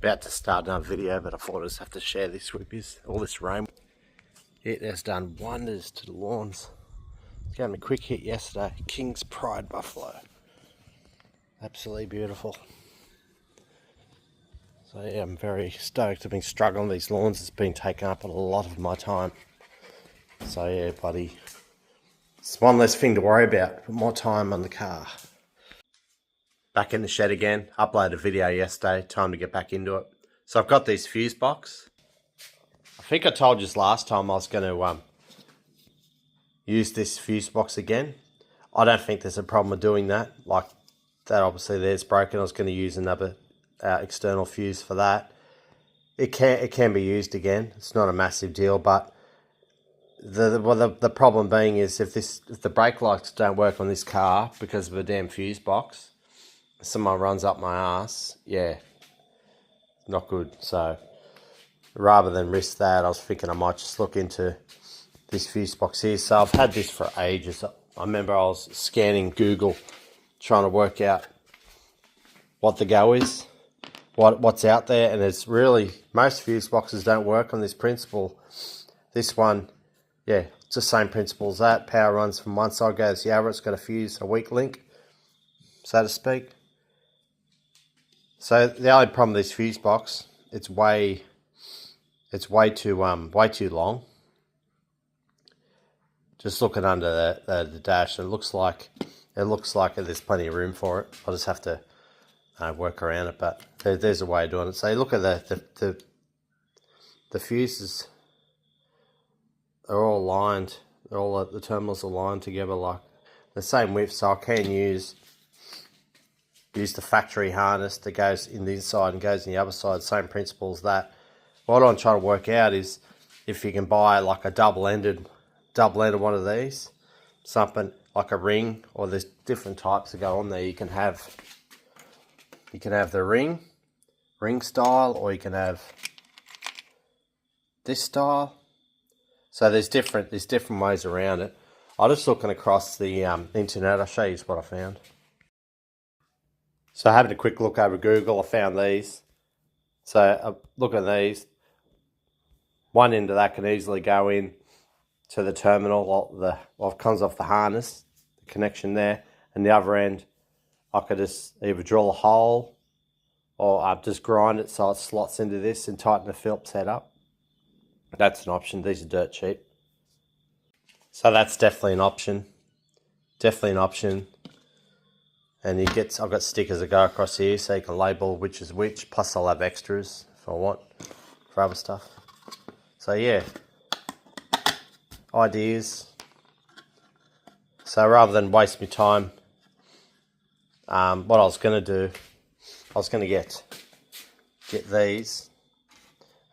About to start another video, but I thought I'd just have to share this with you. All this rain, it has done wonders to the lawns. It gave me a quick hit yesterday. King's Pride buffalo, absolutely beautiful. So yeah, I'm very stoked. I've been struggling with these lawns. It's been taking up a lot of my time. So yeah, buddy, it's one less thing to worry about. Put more time on the car. Back in the shed again. Uploaded a video yesterday. Time to get back into it. So I've got this fuse box. I think I told you last time I was going to use this fuse box again. I don't think there's a problem with doing that. Like that, obviously there's broken. I was going to use another external fuse for that. It can be used again. It's not a massive deal, but the problem being is if the brake lights don't work on this car because of a damn fuse box, someone runs up my ass, yeah, not good. So rather than risk that, I was thinking I might just look into this fuse box here. So I've had this for ages. I remember I was scanning Google trying to work out what the go is, what's out there, and it's really, most fuse boxes don't work on this principle. This one, yeah, it's the same principle as that. Power runs from one side, goes the other. It's got a fuse, a weak link, so to speak. So the only problem with this fuse box, it's way too long. Just looking under the dash, it looks like there's plenty of room for it. I'll just have to work around it, but there's a way of doing it. So you look at the fuses are all lined. They're all the terminals are lined together like the same width, so I can use the factory harness that goes in the inside and goes in the other side. Same principle as that. What I'm trying to work out is if you can buy like a double-ended one of these, something like a ring, or there's different types that go on there. You can have the ring style, or you can have this style. So there's different ways around it. I'm just looking across the internet. I'll show you what I found. So having a quick look over Google, I found these. So look at these. One end of that can easily go in to the terminal. It comes off the harness, the connection there, and the other end, I could just either drill a hole or just grind it so it slots into this and tighten the Phillips head up. That's an option. These are dirt cheap. So that's definitely an option. And I've got stickers that go across here so you can label which is which, plus I'll have extras if I want for other stuff. So yeah, ideas. So rather than waste my time, what I was going to do, I was going to get these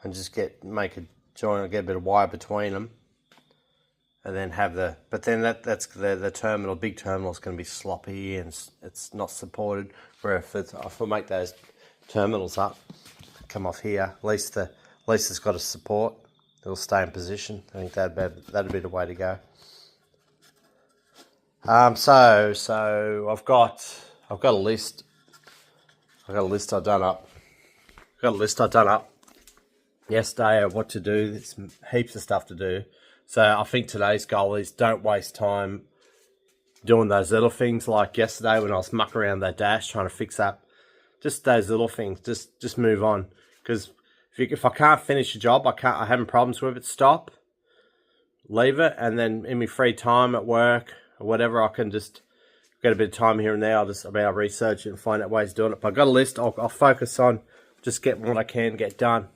and just make a joint or get a bit of wire between them, and then have but then that's the terminal, big terminal is going to be sloppy and it's not supported. Where if I make those terminals up, come off here, at least it's got a support. It'll stay in position. I think that'd be the way to go. So I've got a list. I've got a list I've done up yesterday of what to do. There's heaps of stuff to do. So I think today's goal is don't waste time doing those little things like yesterday when I was mucking around that dash trying to fix up. Just those little things. Just move on. Because if I can't finish a job, I'm having problems with it, stop, leave it, and then in my free time at work or whatever, I can just get a bit of time here and there. I'll research it and find out ways of doing it. But I've got a list. I'll focus on just getting what I can get done.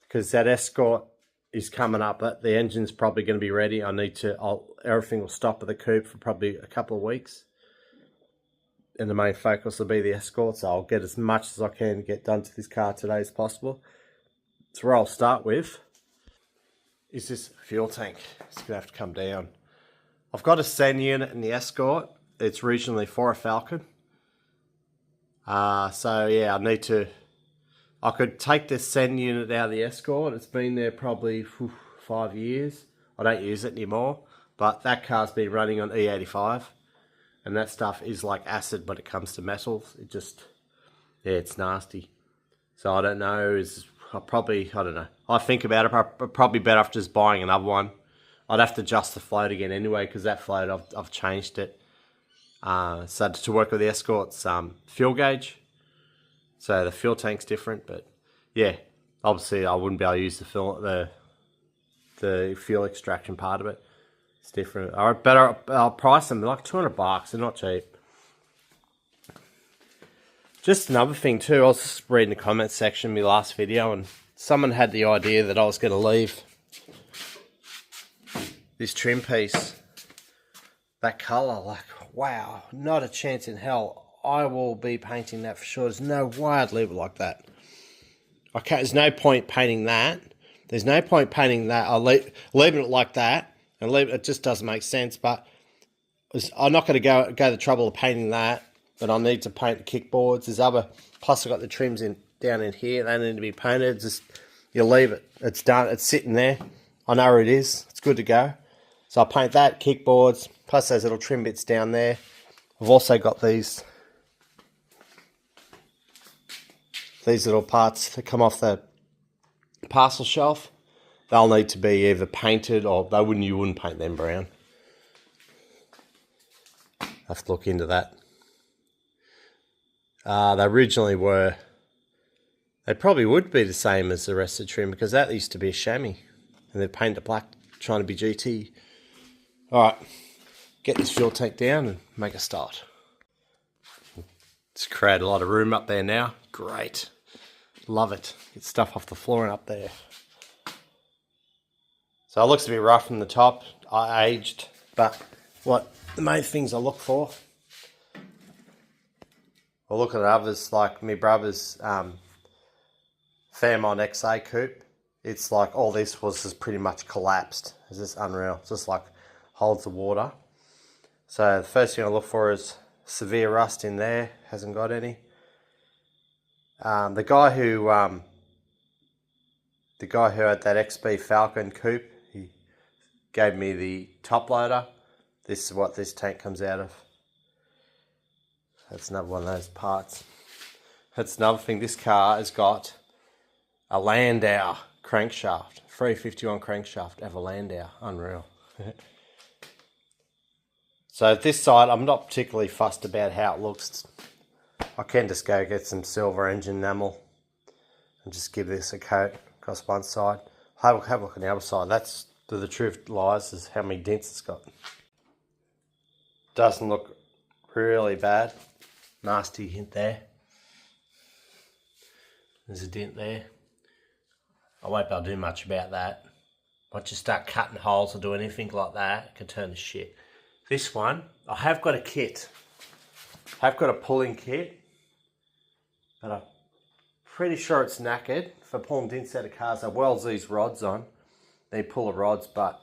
Because that Escort is coming up, but the engine's probably going to be ready. Everything will stop at the coupe for probably a couple of weeks. And the main focus will be the Escort, so I'll get as much as I can get done to this car today as possible. So where I'll start with is this fuel tank. It's going to have to come down. I've got a SEN unit in the Escort. It's originally for a Falcon. So yeah, I could take this SEN unit out of the Escort. It's been there probably 5 years. I don't use it anymore, but that car's been running on E85, and that stuff is like acid when it comes to metals. It's nasty. So I don't know, I don't know. I think about it, probably better off just buying another one. I'd have to adjust the float again anyway, because that float, I've changed it. So to work with the Escort's fuel gauge. So the fuel tank's different, but yeah, obviously I wouldn't be able to use the fuel extraction part of it. It's different. I'll price them like $200. They're not cheap. Just another thing too, I was just reading the comments section in my last video, and someone had the idea that I was going to leave this trim piece that colour. Like, wow, not a chance in hell. I will be painting that for sure. There's no way I'd leave it like that. Okay, there's no point painting that. There's no point painting that. Leaving it like that, and it just doesn't make sense. But I'm not going to go the trouble of painting that. But I need to paint the kickboards. Plus I've got the trims down in here. They need to be painted. Just, you leave it. It's done. It's sitting there. I know where it is. It's good to go. So I'll paint that, kickboards, plus those little trim bits down there. I've also got these little parts that come off the parcel shelf. They'll need to be either painted, or you wouldn't paint them brown. I have to look into that. They originally were, they probably would be the same as the rest of the trim, because that used to be a chamois and they've painted it black trying to be GT. Alright, get this fuel tank down and make a start. It's created a lot of room up there now. Great. Love it. Get stuff off the floor and up there. So it looks a bit rough from the top. I aged, but what the main things I look for, I look at others, like my brother's Fairmont XA coupe. It's like all this was just pretty much collapsed. It's just unreal. It's just like holds the water. So the first thing I look for is severe rust in there. Hasn't got any. The guy who had that XB Falcon coupe, he gave me the top loader. This is what this tank comes out of. That's another one of those parts. That's another thing. This car has got a Landau crankshaft, 351 crankshaft, have a Landau. Unreal. So this side, I'm not particularly fussed about how it looks. I can just go get some silver engine enamel and just give this a coat across one side. Have a look on the other side. That's the truth lies, is how many dents it's got. Doesn't look really bad. Nasty hint there. There's a dent there. I won't be able to do much about that. Once you start cutting holes or do anything like that, it can turn to shit. This one, I have got a kit. I have got a pulling kit, but I'm pretty sure it's knackered. For pulling dents out of cars, I weld these rods on. They pull the rods, but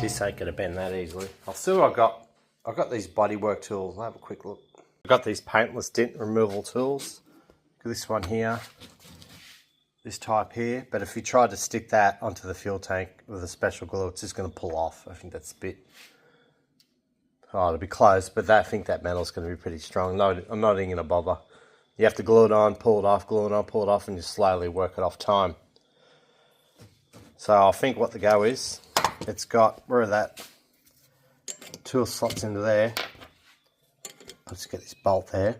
this ain't gonna bend that easily. I've got these bodywork tools. I'll have a quick look. I've got these paintless dent removal tools. This one here, this type here. But if you try to stick that onto the fuel tank with a special glue, it's just going to pull off. I think that's a bit, it'll be close, but I think that metal's going to be pretty strong. No, I'm not even going to bother. You have to glue it on, pull it off, glue it on, pull it off, and just slowly work it off time. So I think what the go is, it's got, where are that tool slots into there. Let's get this bolt there.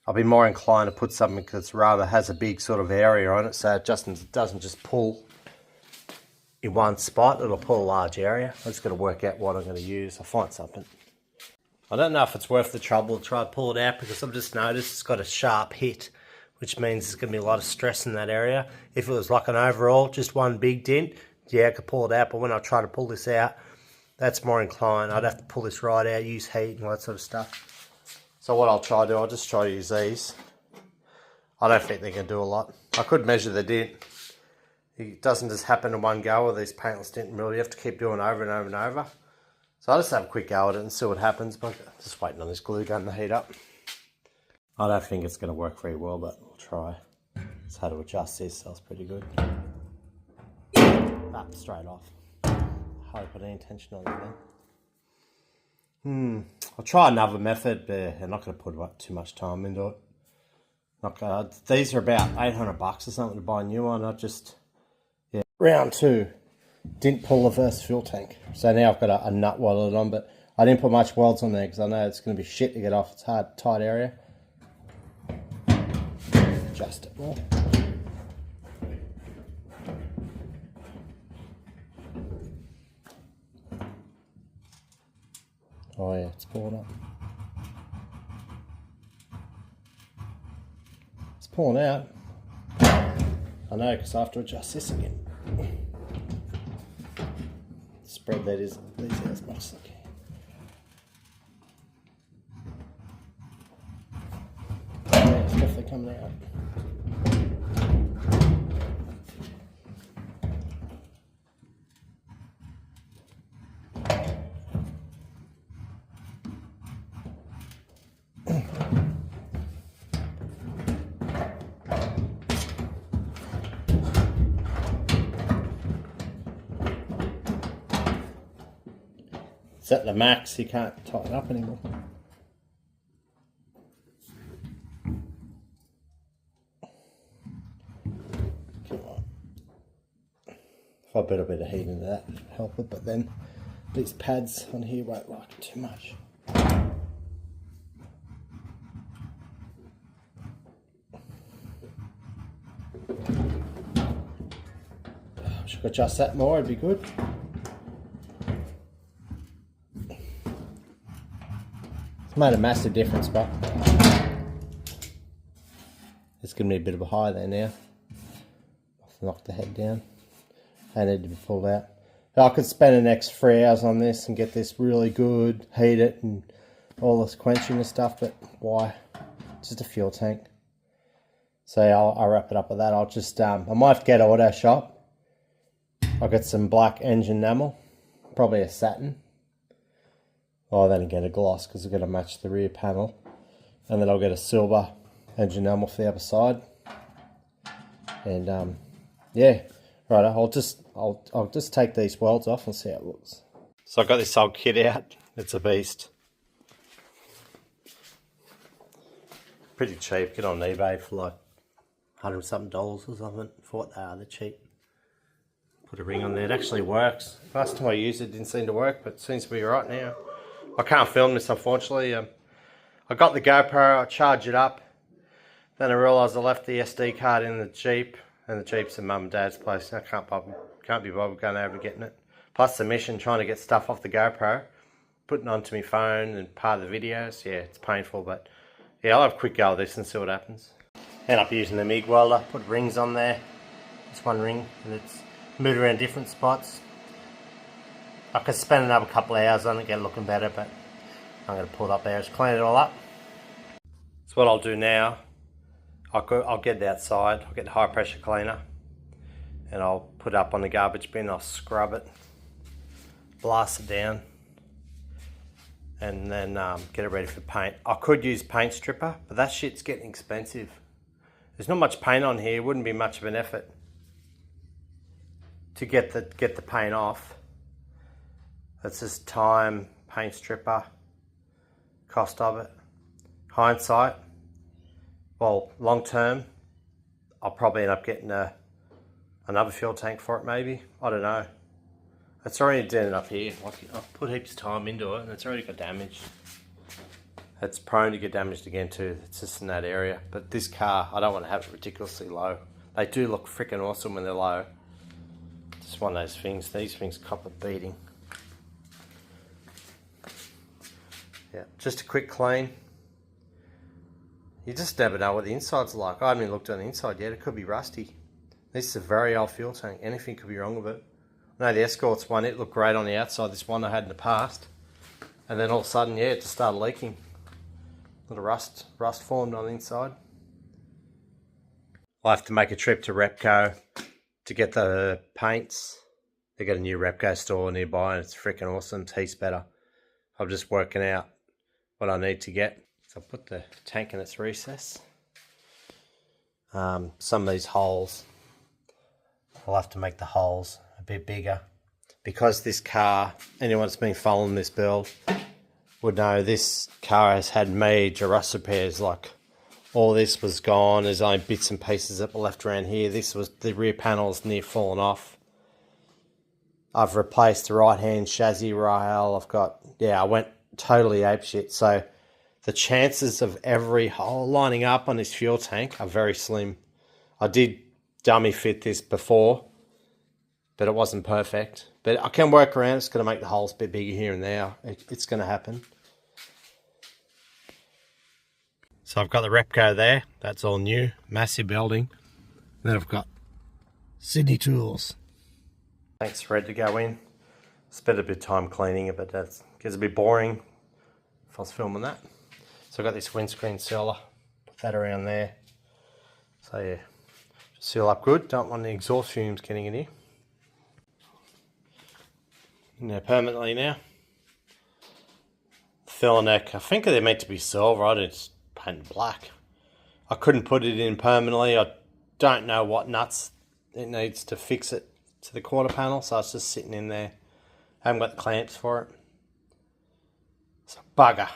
I'll be more inclined to put something that's rather has a big sort of area on it, so it doesn't just pull in one spot. It'll pull a large area. I'm just going to work out what I'm going to use. I'll find something. I don't know if it's worth the trouble to try to pull it out, because I've just noticed it's got a sharp hit, which means there's going to be a lot of stress in that area. If it was like an overall, just one big dent, yeah, I could pull it out, but when I try to pull this out, that's more inclined. I'd have to pull this right out, use heat and all that sort of stuff. So what I'll try to do, I'll just try to use these. I don't think they can do a lot. I could measure the dent. It doesn't just happen in one go with these paintless dent removal. You have to keep doing it over and over and over. So I'll just have a quick go at it and see what happens. But I'm just waiting on this glue gun to heat up. I don't think it's going to work very well, but we'll try. Just how to adjust this. That was pretty good. Up straight off. Hardly put any tension on it then. I'll try another method, but I'm not going to put too much time into it. Like, these are about 800 bucks or something to buy a new one. I just, yeah. Round 2, didn't pull the first fuel tank. So now I've got a nut welded on, but I didn't put much welds on there because I know it's going to be shit to get off. It's hard, tight area. Adjust it more. Oh yeah, it's pulling up. It's pulling out. I know, because I have to adjust this again. Spread these out as much as I can. Yeah, it's definitely coming out. It's at the max, you can't tighten up anymore. Come on. If I put a bit of heat into that, it'll help it, but then these pads on here won't like it too much. Should adjust that more, it'd be good. It's made a massive difference, but it's going to be a bit of a high there now. I've knocked the head down. I need to be pulled out. I could spend the next 3 hours on this and get this really good, heat it and all this quenching and stuff, but why? It's just a fuel tank. So I'll wrap it up with that. I'll just, I might have to get auto shop. I'll get some black engine enamel, probably a satin. I'll then get a gloss because I've got to match the rear panel. And then I'll get a silver engine enamel for the other side. And yeah, right, I'll just take these welds off and see how it looks. So I've got this old kit out. It's a beast. Pretty cheap. Get on eBay for like $100 something or something. For what they are, they're cheap. Put a ring on there. It actually works. Last time I used it, it didn't seem to work, but it seems to be right now. I can't film this, unfortunately. I got the GoPro, I charged it up. Then I realised I left the SD card in the Jeep, and the Jeep's at Mum and Dad's place. I can't be bothered going over and getting it. Plus the mission, trying to get stuff off the GoPro, putting it onto my phone and part of the videos. Yeah, it's painful, but yeah, I'll have a quick go at this and see what happens. End up using the MIG welder, put rings on there. Just one ring, and it's moved around different spots. I could spend another couple of hours on it, get it looking better, but I'm going to pull it up there, just clean it all up. So what I'll do now, I'll get it outside, I'll get the high pressure cleaner, and I'll put it up on the garbage bin, I'll scrub it, blast it down, and then get it ready for paint. I could use paint stripper, but that shit's getting expensive. There's not much paint on here, it wouldn't be much of an effort to get the paint off. It's just time, paint stripper, cost of it. Hindsight, well, long term, I'll probably end up getting another fuel tank for it maybe. I don't know. It's already dented up here. I've put heaps of time into it and it's already got damage. It's prone to get damaged again too. It's just in that area. But this car, I don't want to have it ridiculously low. They do look freaking awesome when they're low. Just one of those things. These things cop a beating. Yeah, just a quick clean. You just never know what the inside's like. I haven't even looked on the inside yet. It could be rusty. This is a very old fuel tank. Anything could be wrong with it. I know the Escort's one, it looked great on the outside. This one I had in the past. And then all of a sudden, yeah, it just started leaking. A little rust formed on the inside. I'll have to make a trip to Repco to get the paints. They got a new Repco store nearby and it's freaking awesome. It tastes better. I'm just working out what I need to get. So I'll put the tank in its recess. Some of these holes, I'll have to make the holes a bit bigger. Because this car, anyone that's been following this build would know this car has had major rust repairs like All this was gone. There's only bits and pieces that were left around here. This was the rear panel's near fallen off. I've replaced the right-hand chassis rail. I went totally apeshit. So the chances of every hole lining up on this fuel tank are very slim. I did dummy fit this before, but it wasn't perfect. But I can work around. It's going to make the holes a bit bigger here and there. It's going to happen. So I've got the Repco there. That's all new. Massive building. Then I've got Sydney Tools. Thanks, ready to go in. Spent a bit of time cleaning it, but that gets a bit boring if I was filming that. So I've got this windscreen sealer. Put that around there. So yeah, just seal up good. Don't want any exhaust fumes getting in here. In there permanently now. Filler neck. I think they're meant to be silver. I just painted black. I couldn't put it in permanently. I don't know what nuts it needs to fix it to the quarter panel, so it's just sitting in there. I haven't got the clamps for it. It's a bugger.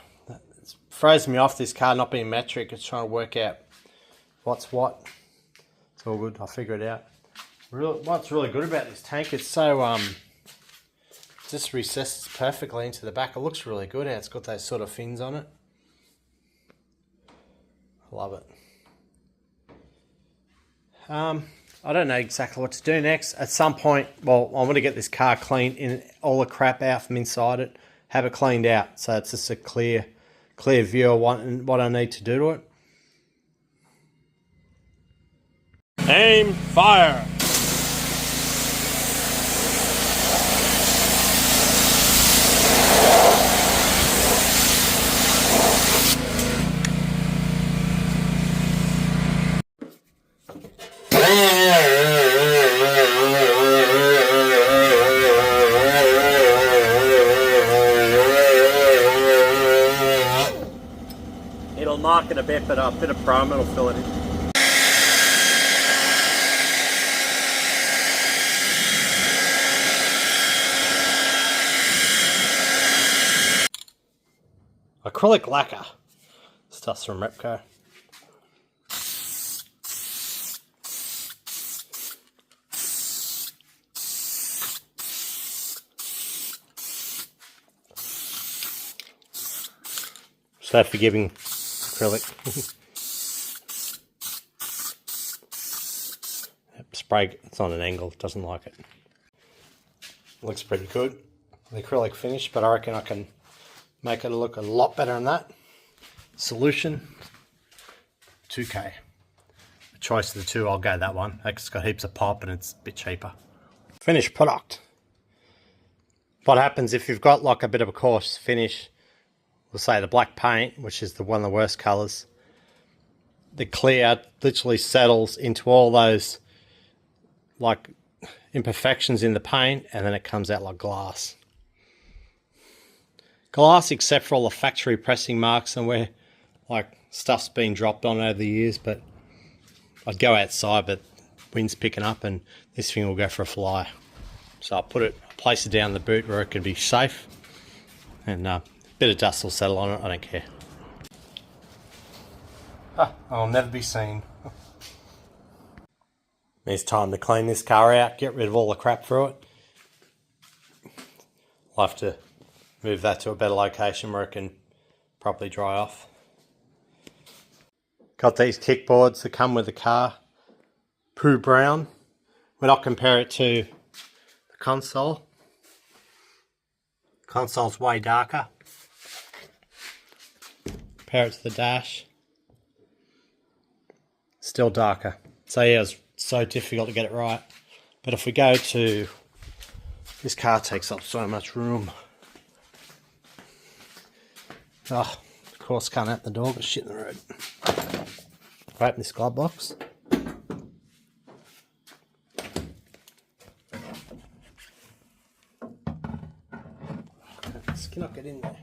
It's frozen me off, this car not being metric. It's trying to work out what's what. It's all good. I'll figure it out. What's really good about this tank, it's so just recesses perfectly into the back. It looks really good. It's got those sort of fins on it. I love it. I don't know exactly what to do next. At some point, well, I want to get this car cleaned, in all the crap out from inside it, have it cleaned out, so it's just a clear view of what I need to do to it. Aim, fire! It'll mark it a bit, but a bit of primer will fill it in. Acrylic lacquer. Stuff's from Repco. So forgiving acrylic. Spray, it's on an angle, doesn't like it. Looks pretty good. The acrylic finish, but I reckon I can make it look a lot better than that. Solution, 2K. The choice of the two, I'll go that one. It's got heaps of pop and it's a bit cheaper. Finished product. What happens if you've got like a bit of a coarse finish, we'll say the black paint, which is one of the worst colours, the clear literally settles into all those like imperfections in the paint, and then it comes out like glass. Glass except for all the factory pressing marks and where like stuff's been dropped on over the years, but I'd go outside, but wind's picking up and this thing will go for a fly. So I'll place it down the boot where it can be safe, and a bit of dust will settle on it, I don't care. I'll never be seen. It's time to clean this car out, get rid of all the crap through it. I'll have to move that to a better location where it can properly dry off. Got these kickboards that come with the car. Poo brown. When I compare it to the console, console's way darker. Compare it to the dash, still darker. So yeah, it's so difficult to get it right. But if we go to, this car takes up so much room. Oh, of course can't open the door, but shit in the road. Open this glove box. This cannot get in there.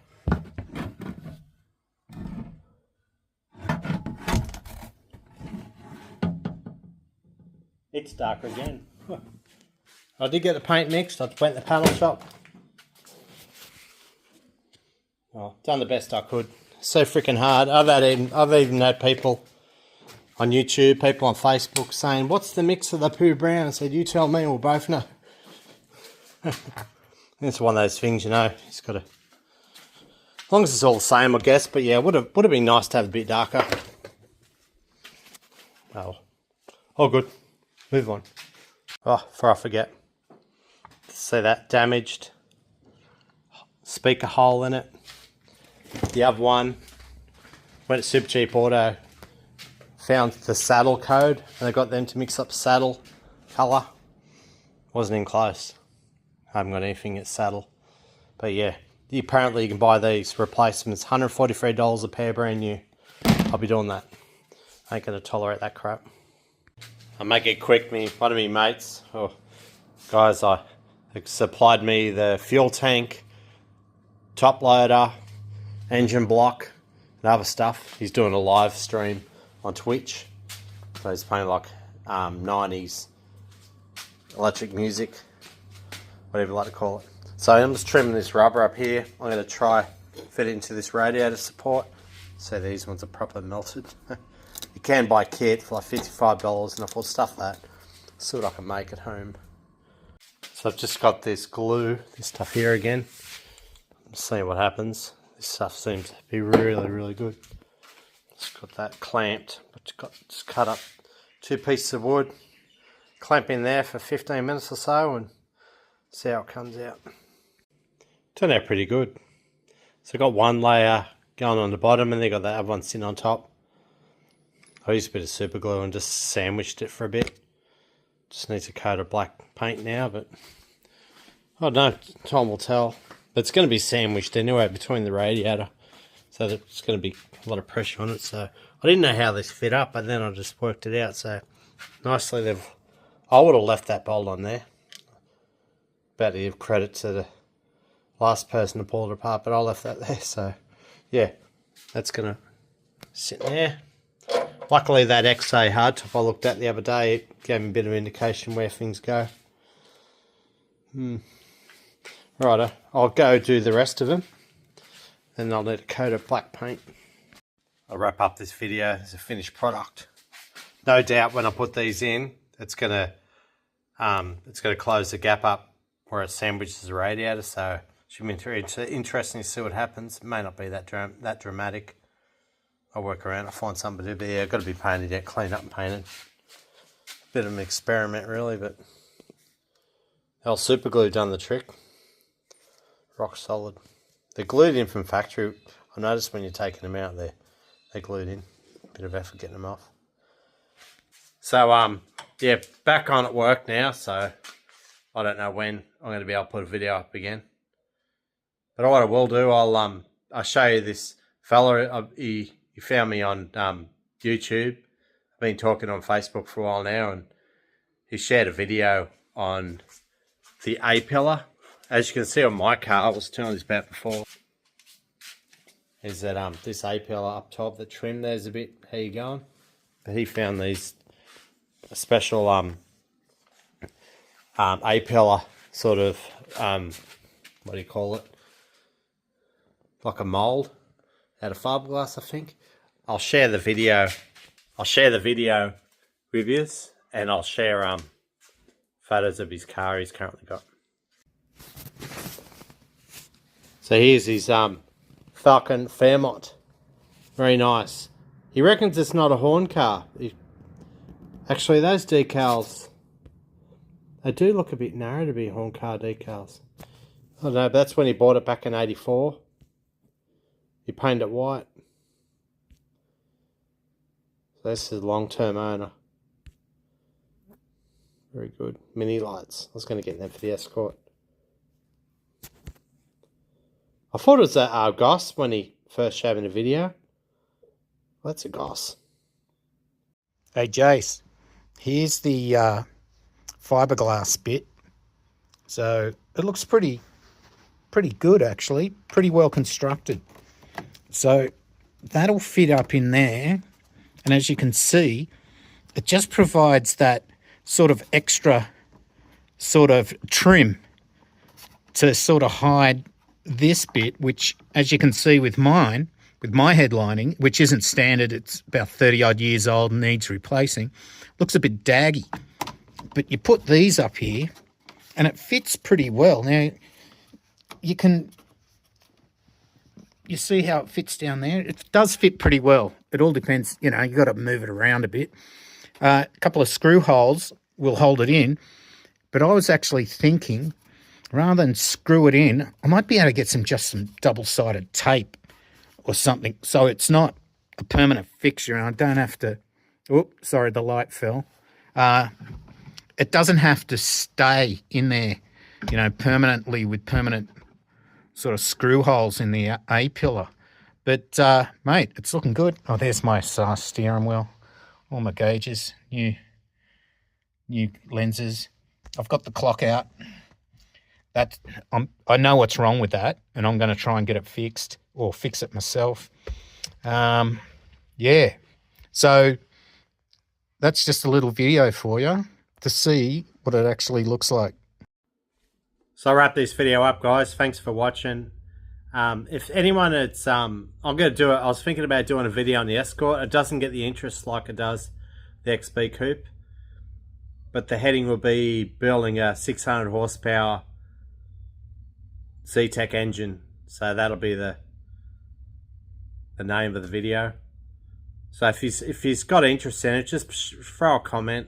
It's darker again. I did get the paint mixed. I went to the panel shop. Oh, done the best I could. So freaking hard. I've even had people on YouTube, people on Facebook saying, what's the mix of the poo brown? I said, you tell me, we'll both know. It's one of those things, you know, it's got to, as long as it's all the same, I guess, but yeah, would have been nice to have a bit darker. Oh, all good. Move on. Oh, before I forget, see that damaged speaker hole in it. The other one went to Super Cheap Auto, found the saddle code, and I got them to mix up saddle colour. Wasn't even close. I haven't got anything at saddle. But yeah, apparently you can buy these replacements, $143 a pair, brand new. I'll be doing that. I ain't going to tolerate that crap. I'll make it quick. One of my mates, guys, supplied me the fuel tank, top loader, engine block, and other stuff. He's doing a live stream on Twitch. So he's playing like 90s electric music, whatever you like to call it. So I'm just trimming this rubber up here. I'm going to try fit it into this radiator support. So these ones are properly melted. You can buy a kit for like $55 and I thought stuff that. See what I can make at home. So I've just got this glue, this stuff here again. I'm seeing what happens. This stuff seems to be really, really good. Just got that clamped, but just cut up 2 pieces of wood, clamp in there for 15 minutes or so and see how it comes out. Turned out pretty good. So I got one layer going on the bottom and then got that other one sitting on top. I used a bit of super glue and just sandwiched it for a bit. Just needs a coat of black paint now, but I don't know, time will tell. But it's going to be sandwiched anyway between the radiator, so there's going to be a lot of pressure on it. So I didn't know how this fit up, but then I just worked it out. So nicely, I would have left that bolt on there. About to give credit to the last person to pull it apart, but I left that there. So yeah, that's going to sit there. Luckily that XA hardtop I looked at the other day, it gave me a bit of indication where things go. Righto, I'll go do the rest of them. Then I'll need a coat of black paint. I'll wrap up this video as a finished product. No doubt when I put these in, it's gonna close the gap up where it sandwiches the radiator, so it should be interesting to see what happens. It may not be that dramatic. I'll work around, I'll find something to do, but yeah, got to be painted yet, cleaned up and painted. Bit of an experiment really, but our super glue done the trick. Rock solid. They're glued in from factory. I noticed when you're taking them out, they're glued in. Bit of effort getting them off. So yeah, back on at work now, so I don't know when I'm going to be able to put a video up again. But what I will do, I'll show you this fella. He found me on YouTube. I've been talking on Facebook for a while now, and he shared a video on the A-pillar. As you can see on my car, I was telling this about before, is that this A-pillar up top, the trim there's a bit, how you going? But he found these special A-pillar sort of, what do you call it? Like a mould out of fiberglass, I think. I'll share the video. I'll share the video with you, and I'll share photos of his car he's currently got. So here's his Falcon Fairmont. Very nice. He reckons it's not a horn car. Actually, those decals, they do look a bit narrow to be horn car decals. I don't know, but that's when he bought it back in '84. He painted it white. So this is a long-term owner. Very good. Mini lights. I was going to get them for the Escort. I thought it was a Goss when he first showed me the video. Well, that's a Goss. Hey Jace, here's the fiberglass bit. So it looks pretty good actually, pretty well constructed. So that'll fit up in there, and as you can see, it just provides that sort of extra sort of trim to sort of hide this bit, which as you can see with mine, with my headlining, which isn't standard, it's about 30 odd years old and needs replacing, looks a bit daggy. But you put these up here and it fits pretty well. Now, you see how it fits down there? It does fit pretty well. It all depends, you got to move it around a bit. A couple of screw holes will hold it in, but I was actually thinking, rather than screw it in, I might be able to get some double-sided tape or something, so it's not a permanent fixture and I don't have to, oops, sorry, the light fell. It doesn't have to stay in there, permanently with permanent sort of screw holes in the A-pillar. But, mate, it's looking good. Oh, there's my steering wheel. All my gauges, new lenses. I've got the clock out. I know what's wrong with that, and I'm going to try and get it fixed or fix it myself. Yeah. So that's just a little video for you to see what it actually looks like. So I'll wrap this video up, guys. Thanks for watching. If anyone, I'm going to do it. I was thinking about doing a video on the Escort. It doesn't get the interest like it does the XB Coupe, but the heading will be building a 600 horsepower Z-Tech engine. So that'll be the name of the video. So if he's got interest in it, just throw a comment.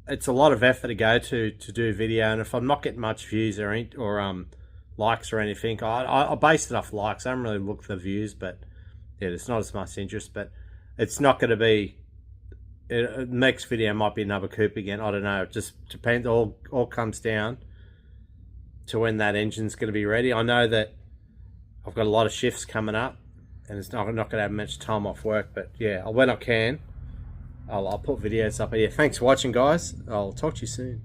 It's a lot of effort to go to do video, and if I'm not getting much views or likes or anything, I base it off likes. I don't really look for views, but yeah, there's not as much interest. But it's not going to be. Next video might be another coupe again. I don't know. It just depends. All comes down to when that engine's going to be ready. I know that I've got a lot of shifts coming up, and I'm not going to have much time off work. But yeah, when I can, I'll put videos up here. Thanks for watching, guys. I'll talk to you soon.